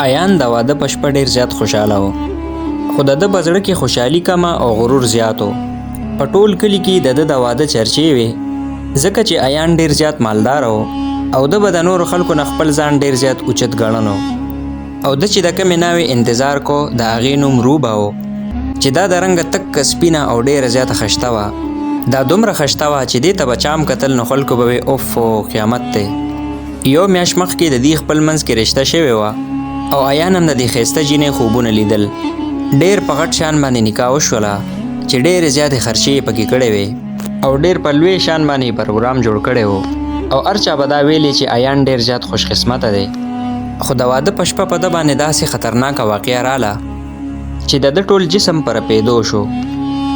ایان د واده په شپه ډېر زیات خوشحاله و، خو د ده په زړه کې خوشحالي کمه او غرور زیات و. په ټول کلي کې د ده د واده چرچې وې، ځکه چې ایان ډېر زیات مالدار و او ده به د نورو خلکو نه خپل ځان ډېر زیات اوچت ګڼلو. او ده چې د کمې ناوې انتظار کو د هغې نوم روبه و، چې دا د رنګه تک سپینه او ډېره زیاته خشته وه. دا دومره خشته وه چې دې ته به چام کتل نو خلکو به وی اوف قیامت دی. یو میاشت مخکې د دې خپل منځ کې رشته شوې وه او ایان هم د دې ښایسته جینۍ خوبونه لیدل. ډېر په غټ شان باندې نکاح وشوله چې ډېرې زیاتې خرچې یې پکې کړې وې او ډېر په لوی شان باندې پروګرام جوړ کړی و او هر چا به دا ویلې چې ایان ډېر زیات خوش قسمته دی. خو د واده په شپه په ده باندې داسې خطرناکه واقعه راله چې د ده ټول جسم پر پیدو شو.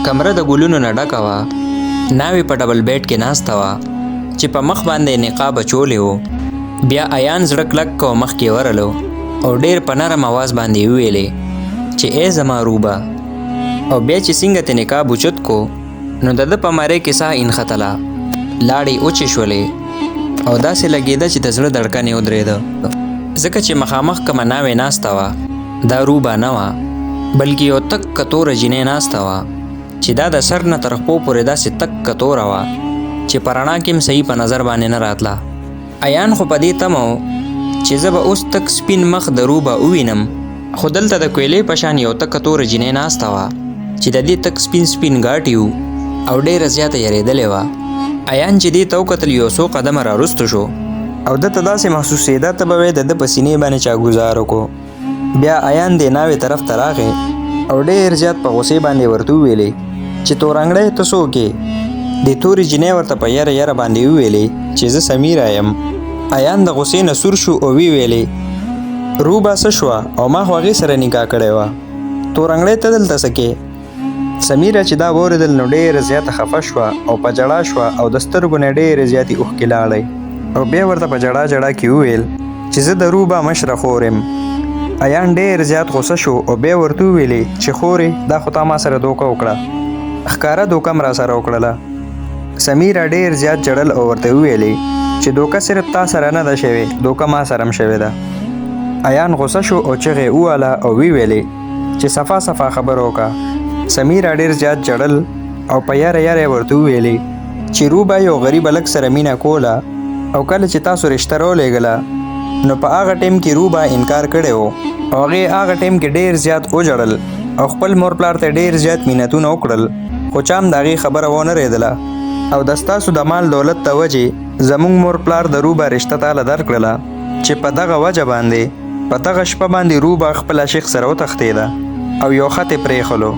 کمره د ګلونو نه ډکه وه، ناوې په ډبل بیډ کې ناسته وه چې په مخ باندې نقاب اچولی و. بیا ایان زړه کلک کو مخ کې ورلو او ډېر په نرم اواز باندې وویلې چې ای زما روبه. او بیا چې څنګه ته نقاب اوچت کو نو د ده په مری کې ساه انختله، لاړې اوچې شولې او داسې لګېده چې د زړه دړکن یې ودرېده، ځکه چې مخامخ کومه ناوې ناسته وه دا روبه نه وه بلکې یو تکه توره جینۍ ناسته وه چې دا د سر نه تر پښو پورې داسې تکه توره وه چې په رڼا کې هم صحیح په نظر باندې نه راتله. ایان خو په دې تمه و چې زه به اوس تک سپین مخ د روبه ووینم، خو دلته د کویلې په شان یو تکه توره جینۍ ناسته وه چې د دې تک سپین سپین ګاټي وو او ډېره زیاته یریدلې وه. ایان چې دې ته وکتل یو څو قدمه راوروسته شو او ده ته داسې محسوسېده ته به وی د ده په سینې باندې چا ګزار وکړو. بیا ایان دې ناوې طرف ته راغی او ډېر زیات په غوسې باندې ورته وویلې چې تورنګړی ته څوک یې؟ دې تورې جینۍ ورته په یره یره باندې وویلې چې زه سمیره یم. ایان د غوسې نه سور شو او ویلې روبه څه شوه او ما خو هغې سره نکاح کړی وه، تورنګړی ته دلته څه کې؟ سمیره چې دا واورېدل نو ډېره زیاته خفه شوه او په ژړا شوه او د سترګو نه ډېرې زیاتې اوښکې لاړی او بیا ورته په ژړا ژړا کې وویل چې زه د روبه مشره خور یم. ایان ډېر زیات غوسه شو او بیا ورته وویلې چې خورې دا خو تا ما سره دوکه وکړه، ښکاره دوکه م را سره وکړله. سمیره ډېر زیات ژړل او ورته وویلې چې دوکه صرف تا سره نه ده شوې، دوکه ما سره هم شوې ده. ایان غوسه شو او چغې وواله او ویلې چې صفا صفا خبره وکړه. سمیره ډېر زیات ژړل او په یاره یاره ورته وویلې چې روبه یو غریب هلک سره مینه کوله او کله چې تاسو رشته راولېږله نو په هغه ټیم کې روبه انکار کړی و او هغې هغه ټیم کې ډېر زیات وژړل او خپل مور پلار ته ډېر زیات مینتونه وکړل، خو چا هم د هغې خبره ونه رېدله. او د ستاسو د مال دولت ته وجې زموږ مور پلار د روبه رشته تاله درکړله چې په دغه وجه باندې په دغه شپه باندې روبه خپل عاشق سره وتښتېده او یو خط یې پرېښلو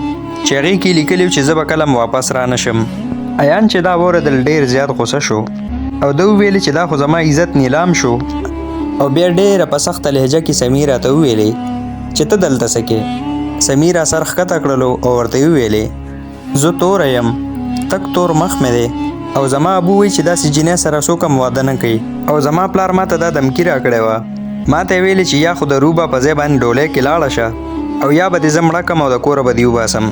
چې هغې کې لیکلي چې زه به کله هم واپس را نه شم. ایان چې دا واورېدل ډېر زیات غوسه شو او ده وویلې چې دا خو زما عزت نیلام شو. او بیا ډېره په سخته لهجه کې سمیره ته وویلې چې ته دلته څه کې؟ سمیره سر ښکته کړلو او ورته وویلې زه توره یم، تک تور مخ مې دی او زما ابو وایي چې داسې جینۍ سره څوک هم واده نه کوي او زما پلار ما ته دا دمکي راکړې وه، ما ته یې ویلې چې یا خو د روبه په ځای باندې ډولۍ کې لاړه شه او یا به دې زه مړه کړم او د کوره به دې وباسم.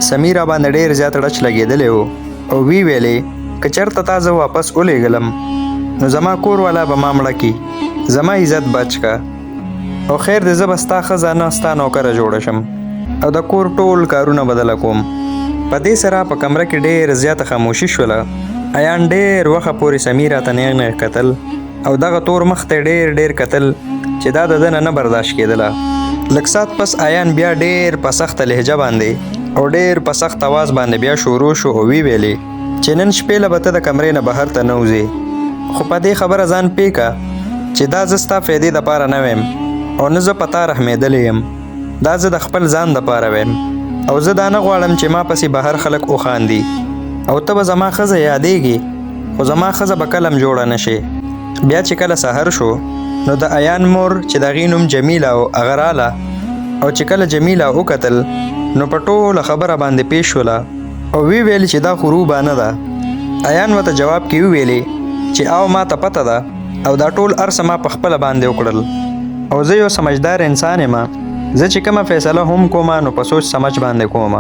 سمیره باندې ډېر زیات ړچ لګېدلی و او ویلې که چېرته تا زه واپس ولېږلم نو زما کور والا به ما مړه کي، زما عزت بچ که او خیر دې زه به ستا ښځه نه ستا نوکره جوړه شم او د کور ټول کارونه بدله کوم. په دې سره په کمره کې ډېر زیاته خاموشي شوله. ایان ډېر وخه پورې سمیره ته نیغ نیغ کتل او دغه تور مخ ته ډېر کتل چې دا د ده نه برداشت کېدله. لږ ساعت پس ایان بیا ډېر په سخته لهجه باندې او ډېر په سخت اواز باندې بیا شروع شو او ویلې چې نن شپې له به ته د کمرې نه بهر ته نه وځې، خو په دې خبره ځان پوه که چې دا زه ستا فایدې دپاره نه ویم او نه زه په تا رحمېدلی یم، دا زه د خپل ځان دپاره ویم او زه دا نه غواړم چې ما پسې بهر خلک وخاندي او ته به زما ښځه یادېږي خو زما ښځه به کله هم جوړه نه شي. بیا چې کله سحر شو نو د ایان مور چې د هغې نوم جمیله او هغه راله او چې کله جمیله وکتل نو په ټوله خبره باندې پیښ شوله او ویل چې دا خو روبه نه ده. ایان ورته جواب کې وویلې چې او ما ته پته ده او دا ټول هر څه ما په خپله باندې وکړل او زه یو سمجدار انسان یم، زه چې کومه فیصله هم کوم نو په سوچ سمج باندې کوم.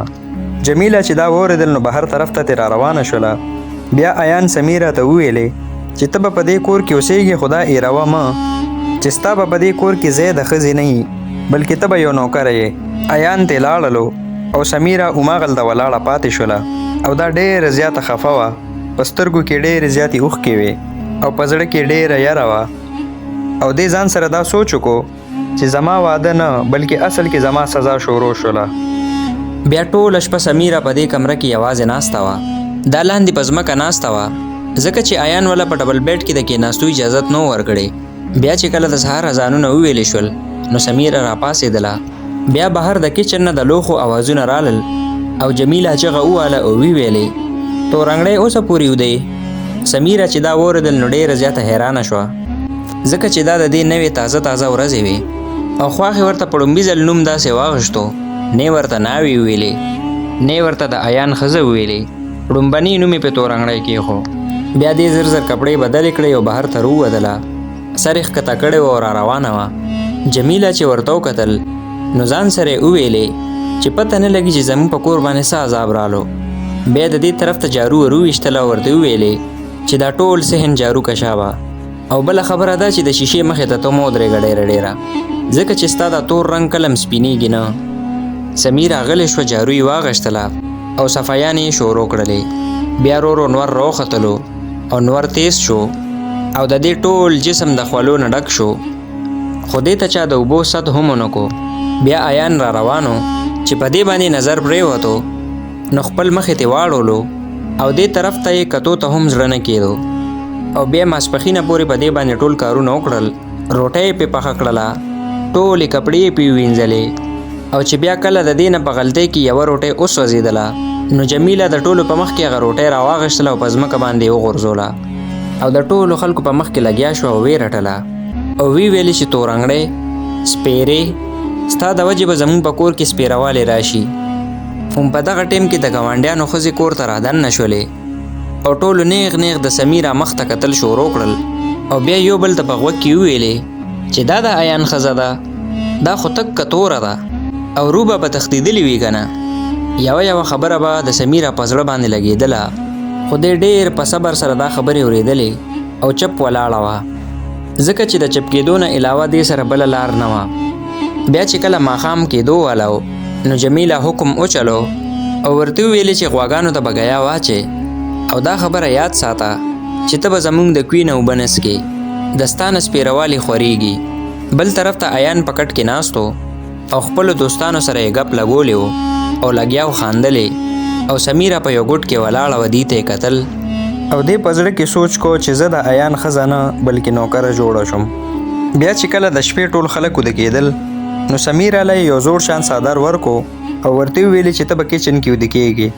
جمیله چې دا واورېدل نو بهر طرف ته ترې را روانه شوله. بیا ایان سمیره ته وویلې چې ته به په دې کور کې اوسېږې خو دا ایروه مه چې ستا به په دې کور کې ځای د ښځې نه وي بلکې ته به یو نوکر یې. ایان ته لاړلو او سمیره هماغلته ولاړه پاتې شوله او دا ډېره زیاته خفه وه. په سترګو کې ډېرې زیاتې اوښکې وې او په زړه کې ډېره یره وه او دې ځان سره دا سوچ وکړو چې زما واده نه بلکې اصل کې زما سزا شروع شوله. بیا ټوله شپه سمیره په دې کمره کې یوازې ناسته وه. دا لاندې په ځمکه ناسته وه ځکه چې ایان وله په ډبل بیډ کې د کېناستو اجازت نه ورکړې. بیا چې کله د سهار اذانونه وویلې شول نو سمیره راپاڅېدله. بیا بهر د کچن نه د لوښو اوازونه رالل او جمیله چغه وواله او ویلې تورنګړی اوسه پورې ودی. سمیره چې دا واورېدل نو ډېره زیاته حیرانه شوه ځکه چې دا د دې نوې تازه تازه ورځې وې او خواښې ورته په لومبي ځل نوم داسې واغشتو. نه ورته ناوې وویلې نه ورته د ایان ښځه وویلې. لومبني نوم یې پې تورنګړی کېښو. بیا دې زر زر کپړې بدلې کړې او بهر ته راووتله. سر یې ښکته کړې وه او را روانه وه. جمیله چې ورته وکتل نو ځان سره یې وویلې چې پته نه لګي چې زموږ په کور باندې څه عذاب رالو. بیا د دې طرف ته جارو وروویشتله او ورته وویلې چې دا ټول صحن جارو کشا وه او بله خبره ده چې د شیشې مخې ته ته مه ودرېږه ډېره ځکه چې ستا دا تور رنګ کلم سپینېږي نه. سمیره غلې شوه، جارو یې واغشتله او صفایانې یې شروع کړلې. بیا ورو نور راوختلو او نور تیز شو او د دې ټول جسم د خولو نه ډک شو. خو دې ته چا د اوبو سد هم ونه کو. بیا ایان را روانو چې په دې باندې نظر پرېوتو نو خپل مخې ته واړولو او دې طرف ته یې کتو ته هم زړه نه کېدو. او بیا ماسپښینه پورې په دې باندې ټول کارونه وکړل. روټۍ یې پې پخه کړله، ټولې کپړې یې پې ووینځلې او چې بیا کله د دې نه په غلطۍ کې یوه روټۍ وسوځېدله نو جمیله د ټولو په مخ کې هغه روټۍ راواغېستله او په ځمکه باندې یې وغورځوله او د ټولو خلکو په مخ کې لګیا شوه او ویې رټله او ویلې چې تورنګړی سپېرې ستا د وجې به زموږ په کور کې سپېروالی راشي. هم په دغه ټیم کې د ګاونډیانو ښځې کور ته رادننه شولې او ټولو نیغ نیغ د سمیره مخ ته کتل شروع کړل او بیا یو بل ته په غوږ کې وویلې چې دا د ایان ښځه ده، دا خو تکه توره ده او روبه به تښتېدلې وي که نه. یوه خبره به د سمیره په زړه باندې لګېدله خو دې ډېر په صبر سره دا خبرې اورېدلې او چپ ولاړه وه ځکه چې د چپ کېدو نه علاوه دې سره بله لار نه وه. بیا چې کله ماښام کېدو واله نو جمیله حکم وچلو او ورته وویلې چې غواګانو ته به ګیا واچې او دا خبره یاد ساته چې ته به زموږ د کوی نه اوبه نه څښې، د ستا نه سپېروالي خورېږي. بل طرف ته ایان په کټ کې ناستو او خپلو دوستانو سره یې ګپ لګولی و او لګیا و خاندلې او سمیره په یو ګوټ کې ولاړه وه. دې ته یې کتل او دې په زړه کې سوچ کو چې زه د ایان ښځه نه بلکې نوکره جوړه شوم. بیا چې کله د شپې ټول خلک وده کېدل نو سمیره له یو زوړ شان څادر ورکو او ورته ویلې چې ته به کچن کې وده کېږي.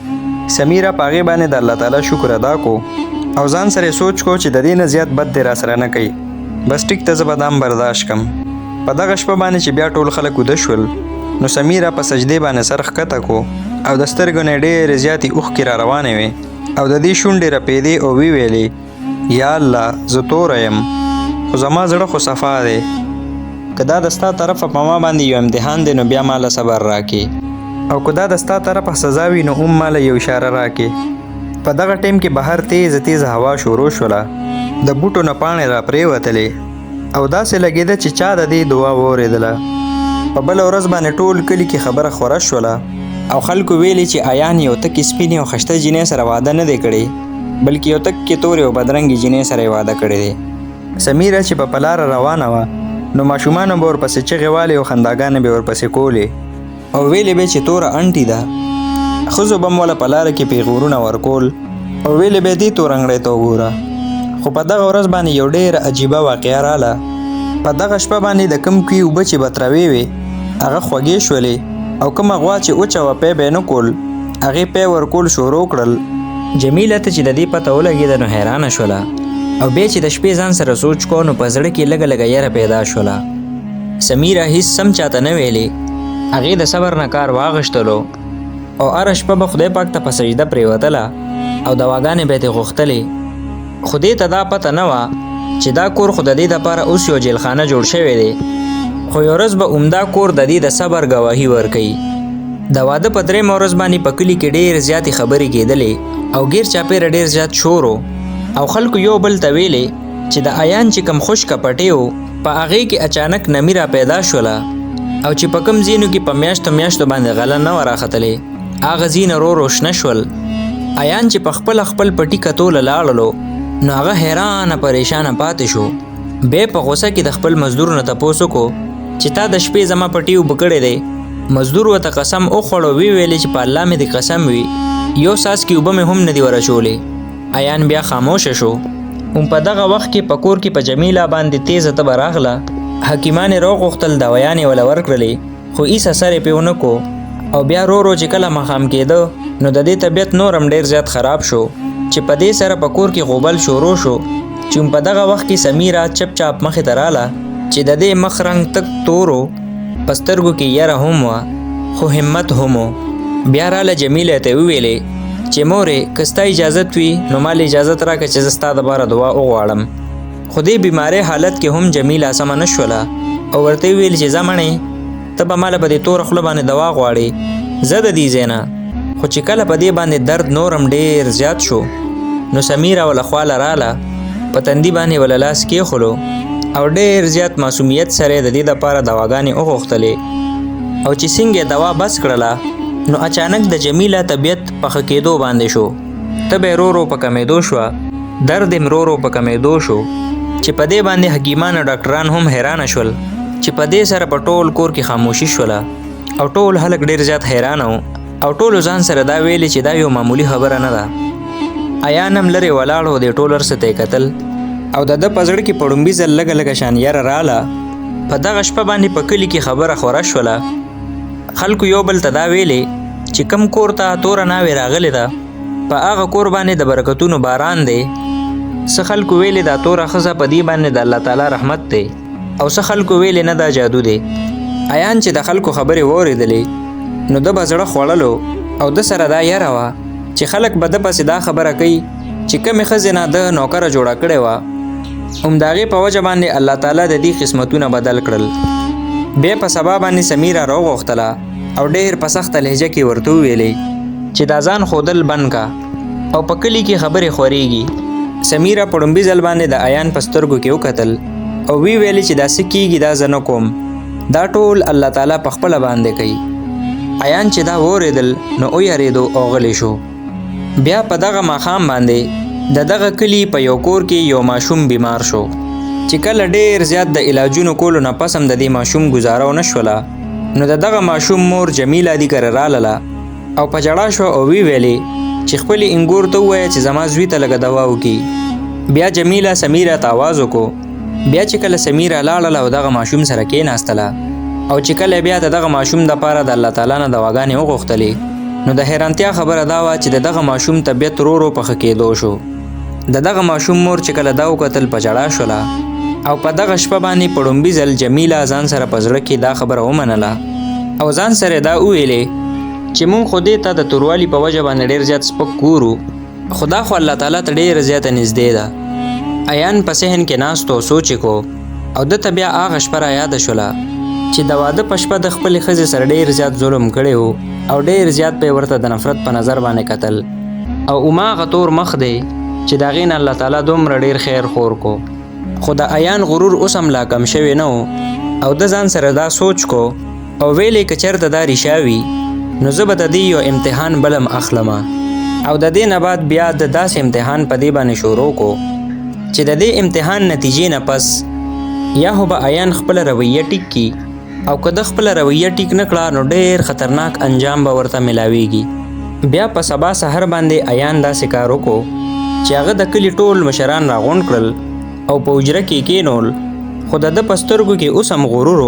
سمیره په هغې باندې د الله تعالی شکر ادا کو او ځان سره سوچ کو چې د دې نه زیات بد دې راسره نه کوي، بس ټیک ته زه به دام برداشت کم. په دغه شپه باندې چې بیا ټول خلک وده شول نو سمیره په سجدې باندې سر ښکته کو او د سترګو نه ډېرې زیاتې اوښکې را روانې وې او د دې شونډې رپېدې او ویلې یا الله زه توره یم خو زما زړه خو صفا دی، که دا د ستا طرفه په ما باندې یو امتحان دی نو بیا ماله صبر راکې او که دا د ستا طرفه سزا وي نو هم ماله یو اشاره راکې. په دغه ټیم کې بهر تیز هوا شروع شوله، د بوټو نه پاڼې را پرېوتلې او داسې لګېده چې چا د دې دعا واورېدله. په بله ورځ باندې ټول کلي کې خبره خوره شوله او خلکو ویلې چې ایان یو تکې سپینې او ښایسته جینۍ سره واده نه دی کړی بلکې یو تکې تورې او بدرنګې جینۍ سره یې واده کړی دی. سمیره چې په لاره روانه وه نو ماشومانو به ورپسې چغې والې او خنداګانې به ورپسې کولې او ویلې به چې توره انټي ده. ښځو به م وله په لاره کې پیغورونه ورکول او ویلې به دې تورنګړی ته وګوره. خو په دغه ورځ باندې یو ډېره عجیبه واقعه راله. په دغه شپه باندې د کوم کوي اوبه چې به تروې وې هغه خوږې شولې او کومه غوا چې اوچه وه پی به یې نه کول هغې پی ورکول شروع کړل. جمیله ته چې د دې پته ولګېده نو حیرانه شوله او بیا چې د شپې ځان سره سوچ کو نو په زړه کې لږه یره پیدا شوله. سمیره هیڅ سم چاته نه ویلې، هغې د صبر نه کار واغشتلو او هره شپه به خدای پاک ته په سجده پرېوتله او دواګانې به یې ترې غوښتلې. خو دې ته دا پته نه وه چې دا کور خو د دې دپاره اوس یو جیلخانه جوړ شوی دی، خو یو ورځ به عمده کور د دې د صبر ګواهي ورکوي. د واده په درېیمه ورځ باندې په کلي کې ډېرې زیاتې خبرې کېدلې او ګیر چاپېره ډېر زیات شور او خلکو یو بل ته ویلې چې د ایان چې کوم خشکه پټې و په هغې کې اچانک نمی را پیدا شوله او چې په کوم ځینو کې په میاشتو باندې غله نه وه راختلې هغه ځینه ورو شنه شول. ایان چې په خپل پټي کتوله لاړلو نو هغه حیرانه پریشانه پاتې شو. بیا په غوسه کې د خپل مزدور نه تپوس وکړو چې تا د شپې زما پټي اوبه کړی دی. مزدور ورته قسم وخوړ او ویلې چې په الله مې دې قسم وي یو څاڅکي اوبه مې هم نه دي ورچولې. ایان بیا خاموشه شو. په دغه وخت کې په کور کې په جمیله باندې تیزه تبه راغله. حکیمان یې راوغوښتل دوایانې وله ورکړلې خو هېڅ اثر یې پرې ونه کو او بیا رو چې کله ماښام کېده نو د دې طبیعت نور هم ډېر زیات خراب شو چې په دې سره په کور کې غوبل شروع شو. چې په دغه وخت کې سمیرا چپ چاپ مخې ته راله چې د دې مخ رنګ تک تورو په سترګو کې یره هم وه خو همت هم و. بیا راله جمیله ته وویلې چې مورې که ستا اجازت وي نو مال اجازت راکړه چې زه ستا دپاره دعا وغواړم. خو دې بیمارۍ حالت کې هم جمیله سمه نه شوله او ورته ویل چې ځه مڼې ته به ماله په دې توره خوله باندې دوا غواړې زه د دې ځای نه. خو چې کله په دې باندې درد نور هم ډېر زیات شو نو سمیرا وله خواله راله په تندي باندې وله لاس کېښولو او ډېر زیات معصومیت سره د دې دپاره دواګانې وغوښتلې. او چې څنګه دوا بس کړله نو اچانک د جمیله طبیعت په ښه کېدو باندې شو. تبه یې رو په کمېدو شوه. درد یې رو په کمېدو شو چې په دې باندې حکیمان او ډاکټران هم حیرانه شول چې په دې سره په ټول کور کې خاموشي شوله او ټول خلک ډېر زیات حیرانه وو او ټولو ځان سره دا ویلې چې دا یو معمولي خبره نه ده. ایان هم لرې ولاړ و د ټول هر څه ته یې کتل او د ده په زړه کې په ړومبي ځل لږه شان یره راله. په دغه شپه باندې په کلي کې خبره خوره شوله. خلکو یو بل ته دا ویلې چې کم کور ته توره ناوې راغلې ده په هغه کور باندې د برکتونو باران دی. څه خلکو ویلې دا توره ښځه په دې باندې د الله تعالی رحمت دی او څه خلکو ویلې نه دا جادو دی. ایان چې د خلکو خبرې واورېدلې نو ده به زړه خوړلو او ده سره دا یره وه چې خلک به ده پسې دا خبره کوي چې کمې ښځې نه ده نوکره جوړه کړې وه د هغې په وجه باندې الله تعالی د دې قسمتونه بدل کړل. بیا په سبا باندې سمیرا راوغوښتله او ډېر په سخته لهجه کې ورته وویلې چې دا ځان ښودل بند کا او په کلي کې خبرې خورېږي. سمیرا په ړومبي ځل باندې د ایان په سترګو کې وکتل او وی ویلې چې دا څه کېږي دا زه نه کوم دا ټول الله تعالی په خپله باندې کوي. ایان چې دا واورېدل نو ویرېدو او غلی شو. بیا په دغه ماښام باندې د دغه کلي په یو کور کې یو ماشوم بیمار شو چې کله ډېر زیات د علاجونو کولو نه پس هم د دې ماشوم ګزاره ونه شوله نو د دغه ماشوم مور جمیله دې کره راغله او په ژړا شوه او وی ویلې چې خپلې انګور ته ووایه چې زما زوی ته لږه دوا وکړي. بیا جمیله سمیرا ته آواز وکړو. بیا چې کله سمیرا لاړله او دغه ماشوم سره کېناستله او چې کله بیا د دغه ماشوم دپاره د الله تعالی نه دواګانې وغوښتلې نو د حیرانتیا خبره دا وه چې د دغه ماشوم طبیعت رو په ښه کېدو شو. د دغه ماشوم مور چې کله دا وکتل په ژړا شوله او په دغه شپه باندې په ړومبي ځل جمیله ځان سره په زړه کې دا خبره ومنله او ځان سره دا وویلې چې مونږ خو دې ته د توروالي په وجه باندې ډېر زیات سپک ګورو خو دا خو الله تعالی ته ډېره زیاته نږدې ده. ایان په صحن کې ناست و سوچ یې کو او ده ته بیا هغه شپه را یاده شوله چې د واده په شپه د خپلې ښځې سره ډېر زیات ظلم کړی و او ډېر زیات به یې ورته د نفرت په نظر باندې کتل او هماغه تور مخ دی چې د هغې نه الله تعالی دومره ډېر خیر خور کو. خو د ایان غرور اوس هم لا کم شوی نه و او د ځان سره دا سوچ کو او ویلې که چېرته دا ریښه وي نو زه به د دې یو امتحان بلم اخلمه او د دې نه بعد بیا د داسې امتحان په دې باندې شروع کو چې د دې امتحان نتیجې نه پس یا خو به ایان خپله رویه ټیک کي او که د خپله رویه ټیک نه کړه نو ډېر خطرناک انجام به ورته ملاویږي. بیا په سبا سحر باندې ایان داسې کار وکړو چې هغه د کلي ټول مشران راغونډ کړل او په حجره کې کېنول خو د ده په سترګو کې اوس هم غرور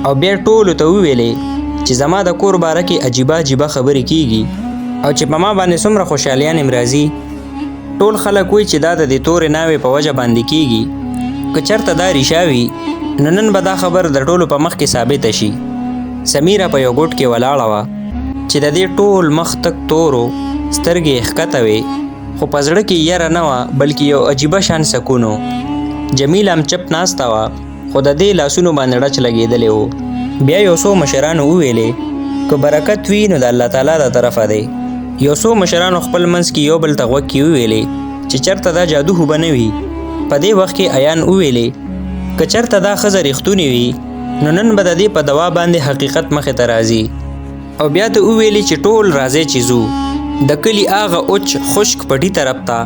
او بیا ټولو ته وویلې چې زما د کور باره کې عجیبه خبرې کېږي او چې په ما باندې څومره خوشحالیان ام راځي. ټول خلک وایي چې دا د دې تورې ناوې په وجه باندې کېږي. که چېرته دا ریښه وي نو نن به دا خبر د ټولو په مخ کې ثابته شي. سمیرا په یو ګوټ کې ولاړه وه چې د دې ټول مخ تک تورو سترګې یې ښکته وې خو په زړه کې یره نه وه بلکې یو عجیبه شان سکون و. جمیله هم چپ ناسته وه خو د دې لاسونو باندې ډچ لګېدلی و. بیا یو څو مشرانو وویلې که برکت وي نو د الله تعالی د طرفه دی. یو څو مشرانو خپل منځ کې یو بل ته غوږ کې وویلې چې چېرته دا جادو خو به نه وي. په دې وخت کې ایان وویلې که چېرته دا ښځه رښتونې وي نو نن به د دې په دوا باندې حقیقت مخې ته راځي. او بیا ته وویلې چې ټول راځي چې ځو د کلي هغه اوچ خشک پټي طرف ته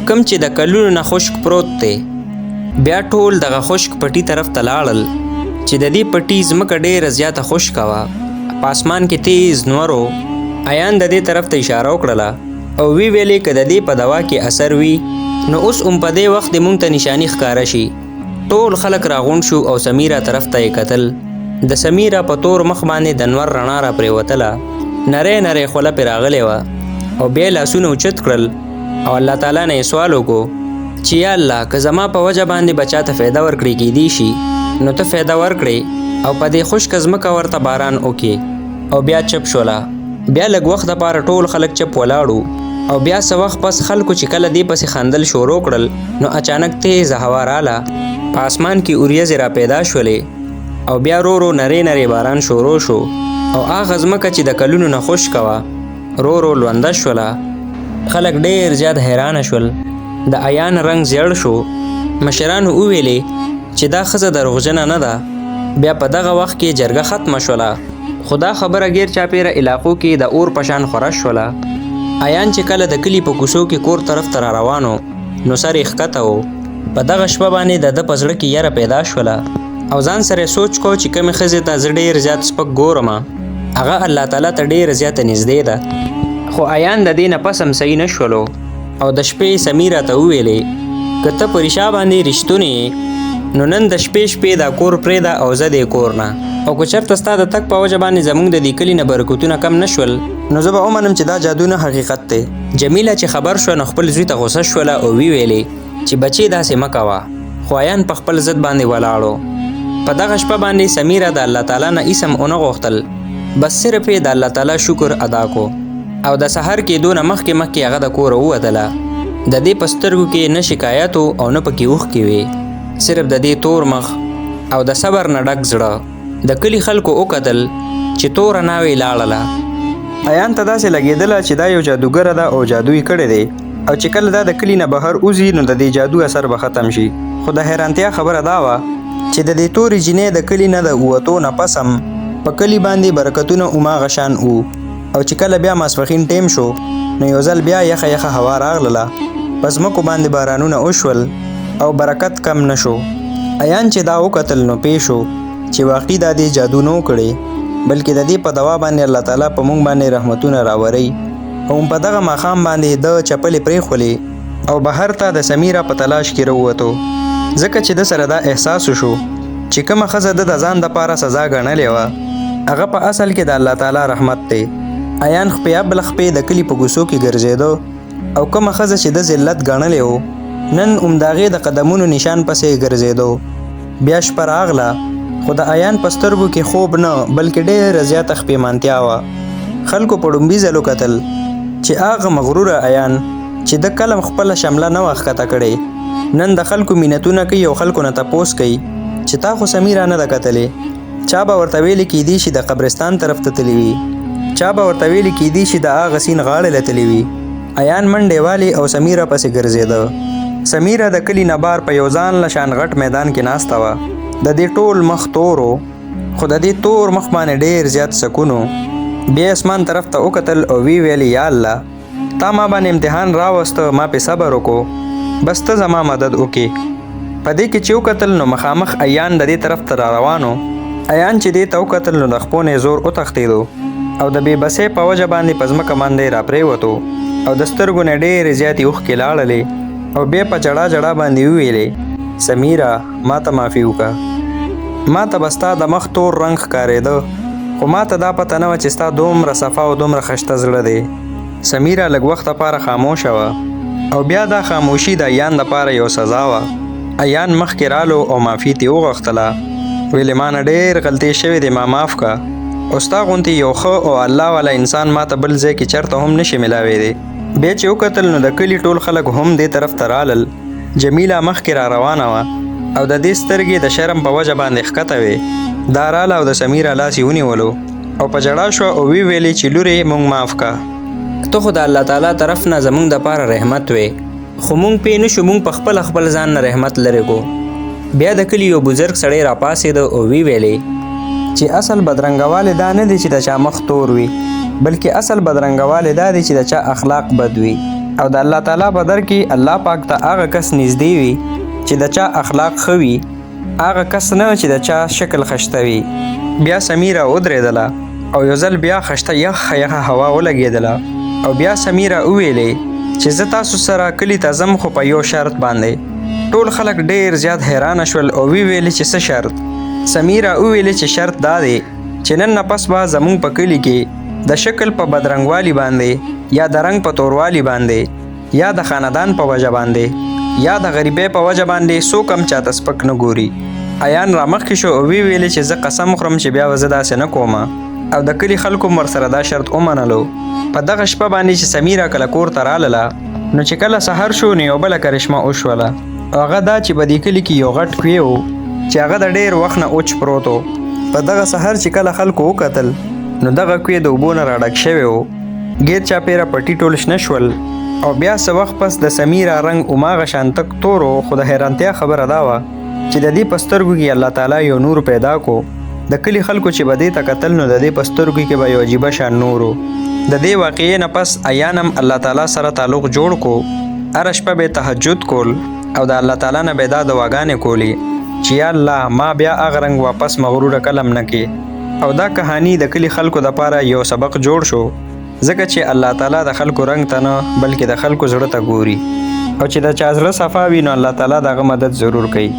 کم چې د کلونو نه خشک پروت دی. بیا ټول دغه خشک پټي طرف ته لاړل چې د دې پټي ځمکه ډېره زیاته خشکه وه. په اسمان کې تیز نور و. عیان د دې طرف ته اشاره وکړله او وی ویلې که د دې په دوا کې اثر وي نو اوس په دې وخت مونږ ته نشاني ښکاره شي. ټول خلک راغونډ شو او سمیرا طرف ته یې کتل. د سمیرا په تور مخ باندې د نور رڼا را پرېوتله. نری نری خوله پرې راغلې وه او بیا یې لاسونه اوچت کړل او الله تعالی نه یې سوال وکړو چې یا الله که زما په وجه باندې به چاته فایده ورکړې کیدی شي نو ته فایده ورکړې او په دې خشکه ځمکه ورته باران وکړې. او بیا چپ شوله. بیا لږ وخت دپاره ټول خلک چپ ولاړو او بیا څه وخت پس خلکو چې کله دې پسې خندل شروع کړل نو اچانک تیزه هوا راله. په اسمان کې اوریځې را پیدا شولې او بیا رو رو نری نری باران شروع شو او هغه ځمکه چې د کلونو نه خشکه وه رو رو لونده شوله. خلک ډېر زیات حیرانه شول. د عیان رنګ زیړ شو. مشرانو وویلې چې دا ښځه دروغجنه نه ده. بیا په دغه وخت کې جرګه ختمه شوله. خو دا خبره غیر چاپیره علاقو کې د اور په شان خوره شوله. عیان چې کله د کلي په کوڅو کې کور طرف ته را روانو نو سر یې ښکته و. په دغه شپه باندې د ده په زړه کې یره پیدا شوله او ځان سره یې سوچ کو چې کومې ښځې ته زه ډېر زیات سپک ګورم هغه الله تعالی ته ډېره زیاته نږدې ده. خو عیان د دې نه پس هم صحیح نه شولو او د شپې سمیرا ته وویلې که ته په ریشا باندې رښتونې نو نن د شپې دا کور پرېږده او زه دې کور نه. او که چېرته ستا د تګ په وجه باندې زموږ د دې کلي نه برکتونه کم نه شول نو زه به ومنم چې دا جادو نه حقیقت دی. جمیله چې خبر شوه نو خپل زوی ته غوسه شوله او ویلې چې بچې داسې مه کوه. خو عیان په خپل ضد باندې ولاړو. په دغه شپه باندې سمیرا د الله تعالی نه اسم ونه غوښتل بس صرف یې د الله تعالی شکر ادا کو او د سحر کېدو نه مخکې هغه د کوره ووتله. د دې په سترګو کې نه شکایت او نه پکې اوښکې وې، صرف د دې تور مخ او د صبر نه ډک زړه. د کلي خلکو وکتل چې توره ناوې لاړله. عیان ته داسې لګېدله چې دا یو جادوګره ده او جادو یې کړی دی او چې کله دا د کلي نه بهر وځي نو د دې جادو اثر به ختم شي. خو د حیرانتیا خبره دا وه چې د دې تورې جینۍ د کلي نه د ووتو نه پس هم په کلي باندې برکتونه هماغه شان وو. او چې کله بیا ماسپښین ټیم شو نو یو ځل بیا یخه یخه هوا راغلله، په ځمکو باندې بارانونه وشول او برکت کم نه شو. عیان چې دا وکتل نو پوه شو چې واقعي دا دې جادو نه کړی بلکې د دې په دوا باندې الله تعالی په موږ باندې رحمتونه راوری. او په دغه ماښام باندې د چپلې پرېښولې او بهر ته د سمیرا په تلاش کې راووتو، ځکه چې د سره دا احساس وشو چې کومه ښځه د ځان دپاره سزا ګڼلې وه هغه په اصل کې د الله تعالی رحمت دی. عیان خپې بل خپې د کلي په کوڅو کې ګرځېدو او کومه ښځه چې د ذلت ګڼلې و نن همدغې د قدمونو نشان پسې ګرځېدو. بیا شپه راغله خو د عیان په سترګو کې خوب نه بلکې ډېره زیاته خپېمانتیا وه. خلکو په ډومبي ځلو کتل چې هغه مغروره عیان چې د کلم خپله شمله نه وه ښکته کړې نن د خلکو مینتونه کوي او خلکو نه تپوس کوي چې تا خو سمیرا نه ده کتلې. چا به ورته ویلې کیدی شي د قبرستان طرف ته تللی وي، چا به ورته ویلې کیدی شي د هغه سیند غاړې له تللی وي. عیان منډې والې او سمیرا پسې ګرځېده. سمیرا د کلي نه بار په یو ځان له شان غټ میدان کې ناسته وه. د دې ټول مخ تور و خو د دې تور مخ باندې ډېر زیات سکون و. بیا اسمان طرف ته وکتل او ویلې یا الله تا ما باندې امتحان راوسته، ما پې صبر وکړو، بس ته زما مدد وکړې. په دې کې چې وکتل نو مخامخ عیان د دې طرف ته را روانو. عیان چې دې ته وکتل نو د خپو نه زور وتښتېدو او د بې بسۍ په وجه باندې په ځمکه باندې را پرېوتو او د سترګو نه ډېرې زیاتې اوښکې لاړلې او بیا په جړا جړا باندې وویلې سمیرا ما ته معافي وکړه. ما ته به ستا د مخ تور رنګ ښکارېده خو ما ته دا پته نه وه چې ستا دومره صفا او دومره ښایسته زړه دی. سمیرا لږ وخت لپاره خاموشه وه او بیا دا خاموشي د عیان دپاره یو سزا وه. عیان مخکې رالو او معافي ترې وغوښتله، ویلې ما نه ډېر غلطۍ شوې دی، ما معاف کړه. او ستا غوندې یو ښه او الله والا انسان ما ته بل ځای کې چېرته هم نشي میلاویدی. بیا چې وکتل نو د کلي ټول خلک هم دې طرف ته رالل. جمیله مخکې را روانه وه او د دې سترګې د شرم په وجه باندې ښکته وې. دا راله او د سمیرا لاس یې ونیولو او په ژړا شوه او ویلې چې لورې موږ معاف کړه. ته خو د الله تعالی طرف نه زموږ دپاره رحمت وې خو موږ پې نشو، موږ په خپل ځان نه رحمت لرې کو. بیا د کلي یو بزرګ سړی راپاڅېده او ویلې چې اصل بدرنګواله دا نه دی چې د چا مخ تور وي، بلکې اصل بدرنګواله دا دی چې د چا اخلاق بد وي. او د الله تعالی په در کې الله پاک ته هغه کس نږدې وي چې د چا اخلاق ښه وي، هغه کس نه چې د چا شکل خشته وي. بیا سمیره ودرېدله او یو ځل بیا خشته یخه هوا ولګېدله او بیا سمیره وویلې چې زه تاسو سره کلي ته ځم، خو په یو شرط باندې. ټول خلک ډېر زیات حیرانه شول او ویلې چې څه شرط؟ سمیره وویلې چې شرط دا دی چې نن نه پس به زموږ په کلي کې د شکل په بدرنګوالي باندې یا د رنګ په توروالی باندې یا د خاندان په وجه باندې یا د غریبۍ په وجه باندې څوک هم چاته سپک نه ګوري. ایان رامخکې شو او ویلې چې زه قسم خورم چې بیا به زه داسې نه کومه. او د کلي خلکو ورسره دا شرط ومنلو. په دغه شپه باندې چې سمیره کله کور ته راغله نو چې کله سحر شو نو یو بله کرشمه وشوله. هغه دا چې په دې کلي کې یو غټ کوی و چې هغه د ډېر وخت نه اوچ پروت و. په دغه سحر چې کله خلکو وکتل نو دغه کوی د اوبو نه راډک شوی و. ګیر چاپېره پټي ټول شنه شول او بیا څه وخت پس د سمیره رنګ هماغه شان تک تور و. خو د حیرانتیا خبره دا وه چې د دې په سترګو کې الله تعالی یو نور پیدا کو. د کلي خلکو چې به دې ته کتل نو د دې په سترګو کې به یو عجیبه شان نور و. د دې واقعې نه پس ایانم الله تعالی سره تعلق جوړ کو. هره شپه به تهجد کول او د الله تعالی نه به دا دعاګانې کولې چې یا الله ما بیا هغه رنګ واپس مغروره کلم نه کې. او دا کهانی د کلي خلکو دپاره یو سبق جوړ شو، ځکه چې الله تعالی د خلکو رنګ ته نه بلکې د خلکو زړه ته ګوري، او چې د چا زړه صفا وي نو الله تعالی د هغه مدد ضرور کوي.